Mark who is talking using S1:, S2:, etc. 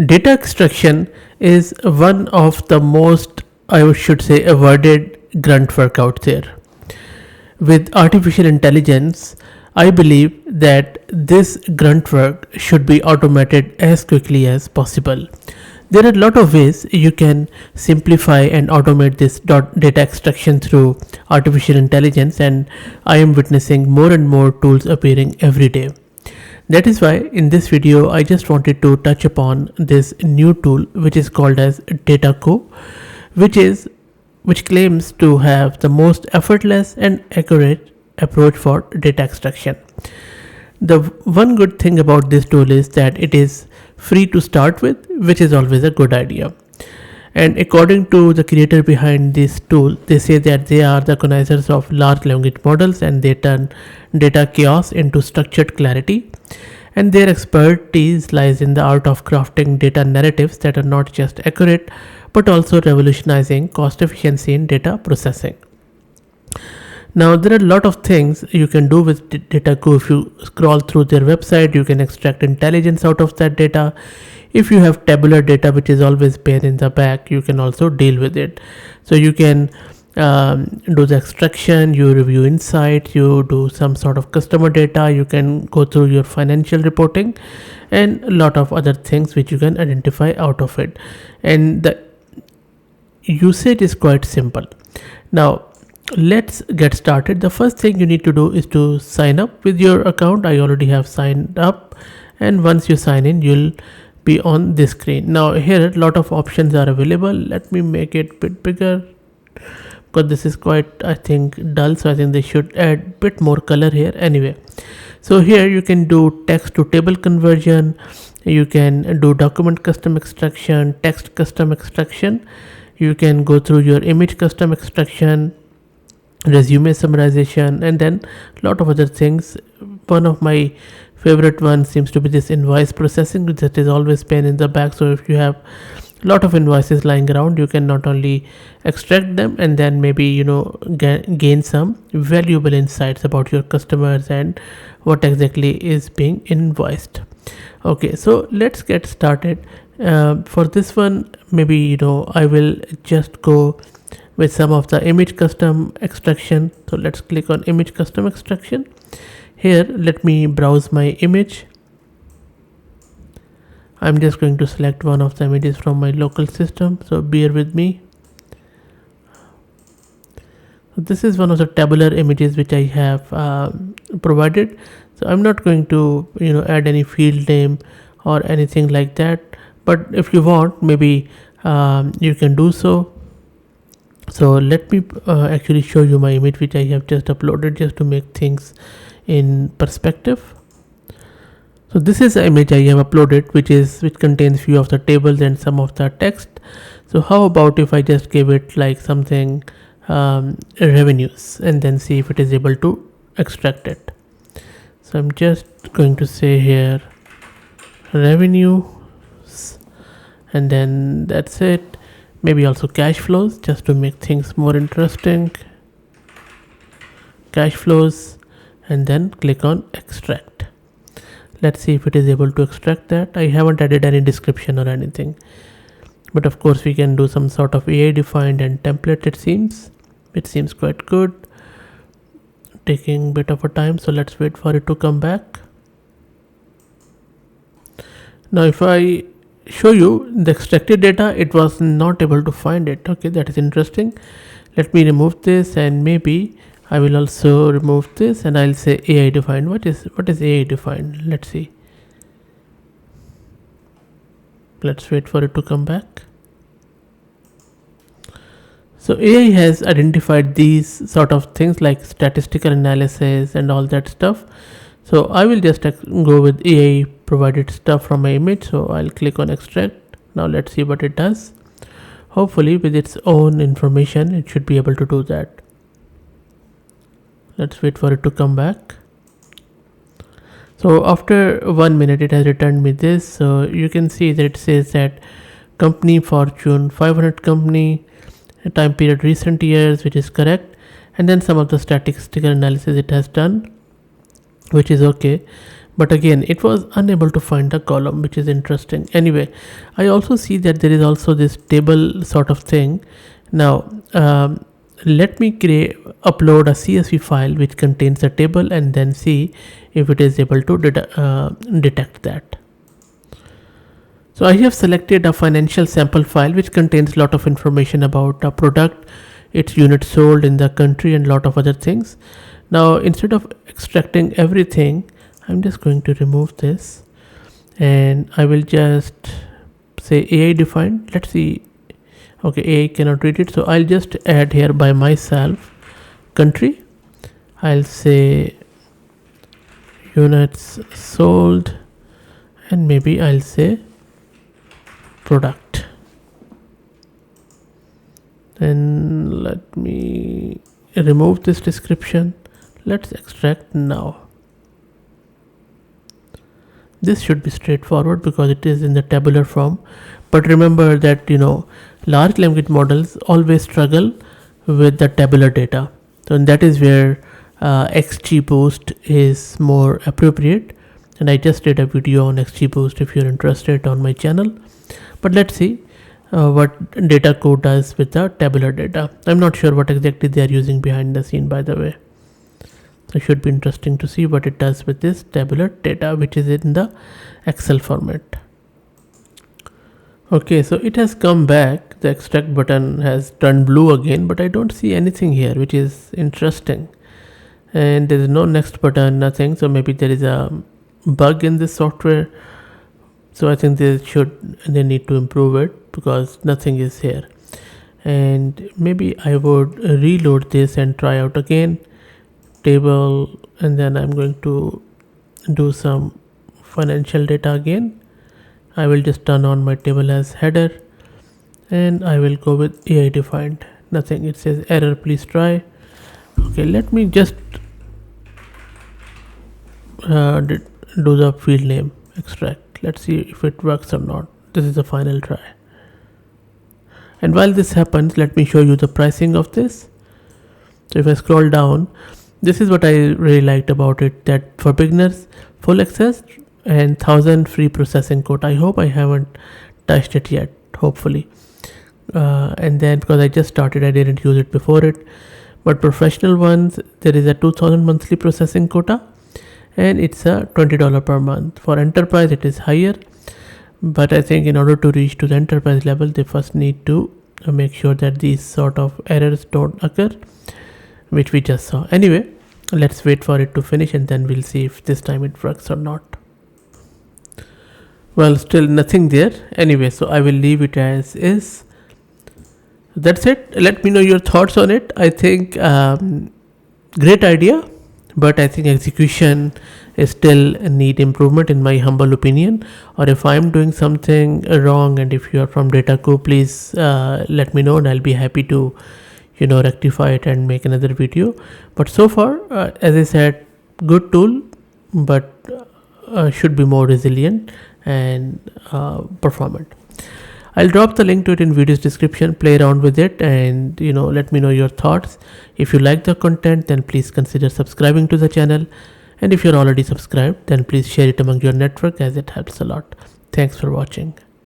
S1: Data extraction is one of the most, I should say, avoided grunt work out there. With artificial intelligence, I believe that this grunt work should be automated as quickly as possible. There are a lot of ways you can simplify and automate this data extraction through artificial intelligence, and I am witnessing more and more tools appearing every day. That is why in this video I just wanted to touch upon this new tool which is called as DataKU, which is which claims to have the most effortless and accurate approach for data extraction. The one good thing about this tool is that it is free to start with, which is always a good idea. And according to the creator behind this tool, they say that they are the connoisseurs of large language models and they turn data chaos into structured clarity. And their expertise lies in the art of crafting data narratives that are not just accurate but also revolutionizing cost efficiency in data processing. Now, there are a lot of things you can do with DataKU. If you scroll through their website, you can extract intelligence out of that data. If you have tabular data, which is always pain in the back, you can also deal with it. So you can do the extraction, you review insights, you do some sort of customer data, you can go through your financial reporting, and a lot of other things which you can identify out of it. And the usage is quite simple. Now, let's get started. The first thing you need to do is to sign up with your account. I already have signed up, and once you sign in, you'll be on this screen. Now here a lot of options are available. Let me make it a bit bigger because this is quite, I think, dull, so I think they should add bit more color here. Anyway, so here you can do text to table conversion, you can do document custom extraction, text custom extraction, you can go through your image custom extraction, resume summarization, and then a lot of other things. One of my favorite ones seems to be this invoice processing, that is always pain in the back. So if you have a lot of invoices lying around, you can not only extract them and then maybe gain some valuable insights about your customers and what exactly is being invoiced. Okay, so let's get started. For this one, maybe I will just go with some of the image custom extraction. So let's click on image custom extraction. Here let me browse my image. I'm just going to select one of the images from my local system, so bear with me. So this is one of the tabular images which I have provided. So I'm not going to add any field name or anything like that, but if you want, maybe you can do so. So let me actually show you my image which I have just uploaded, just to make things in perspective. So this is the image I have uploaded, which contains few of the tables and some of the text. So how about if I just give it like something revenues, and then see if it is able to extract it. So I'm just going to say here revenues, and then that's it. Maybe also cash flows, just to make things more interesting. Cash flows, and then click on extract. Let's see if it is able to extract that. I haven't added any description or anything, but of course we can do some sort of AI defined and template. It seems quite good, taking a bit of a time, so let's wait for it to come back. Now if I show you the extracted data, it was not able to find it. Okay, that is interesting. Let me remove this, and maybe I will also remove this, and I'll say AI defined. What is AI defined? Let's see. Let's wait for it to come back. So AI has identified these sort of things like statistical analysis and all that stuff. So I will just go with AI provided stuff from my image. So I'll click on extract. Now let's see what it does. Hopefully with its own information, it should be able to do that. Let's wait for it to come back. So after 1 minute, it has returned me this. So you can see that it says that company Fortune 500 company, time period recent years, which is correct, and then some of the statistical analysis it has done, which is okay. but again it was unable to find the column, which is interesting. Anyway, I also see that there is also this table sort of thing. Now let me upload a CSV file which contains a table and then see if it is able to detect that. So I have selected a financial sample file which contains a lot of information about a product, its units sold in the country, and a lot of other things. Now instead of extracting everything, I'm just going to remove this and I will just say AI defined. Let's see. Okay, AI cannot read it, so I'll just add here by myself country. I'll say units sold and maybe I'll say product. And let me remove this description. Let's extract now. This should be straightforward because it is in the tabular form, but remember that large language models always struggle with the tabular data, so that is where XGBoost is more appropriate, and I just did a video on XGBoost if you're interested on my channel. But let's see what DataKU does with the tabular data. I'm not sure what exactly they are using behind the scene, by the way. So it should be interesting to see what it does with this tabular data, which is in the Excel format. Okay, so it has come back. The extract button has turned blue again, but I don't see anything here, which is interesting. And there is no next button, nothing. So maybe there is a bug in this software. So I think they need to improve it because nothing is here. And maybe I would reload this and try out again. Table, and then I'm going to do some financial data again. I will just turn on my table as header and I will go with AI defined. Nothing, it says error, please try. Okay, let me just do the field name extract. Let's see if it works or not. This is the final try. And while this happens, let me show you the pricing of this. So if I scroll down, this is what I really liked about it, that for beginners, full access and 1000 free processing code. I hope I haven't touched it yet, hopefully. And then because I just started, I didn't use it before it. But professional ones, there is a 2000 monthly processing quota and it's a $20 per month. For enterprise, it is higher. But I think in order to reach to the enterprise level, they first need to make sure that these sort of errors don't occur, which we just saw. Anyway, let's wait for it to finish and then we'll see if this time it works or not. Well, still nothing there. Anyway, so I will leave it as is. That's it. Let me know your thoughts on it. I think great idea, but I think execution is still need improvement in my humble opinion. Or if I'm doing something wrong and if you are from DataKU, please let me know and I'll be happy to rectify it and make another video. But so far, as I said, good tool, but should be more resilient and performant. I'll drop the link to it in video's description. Play around with it and let me know your thoughts. If you like the content, then please consider subscribing to the channel, and if you're already subscribed, then please share it among your network as it helps a lot. Thanks for watching.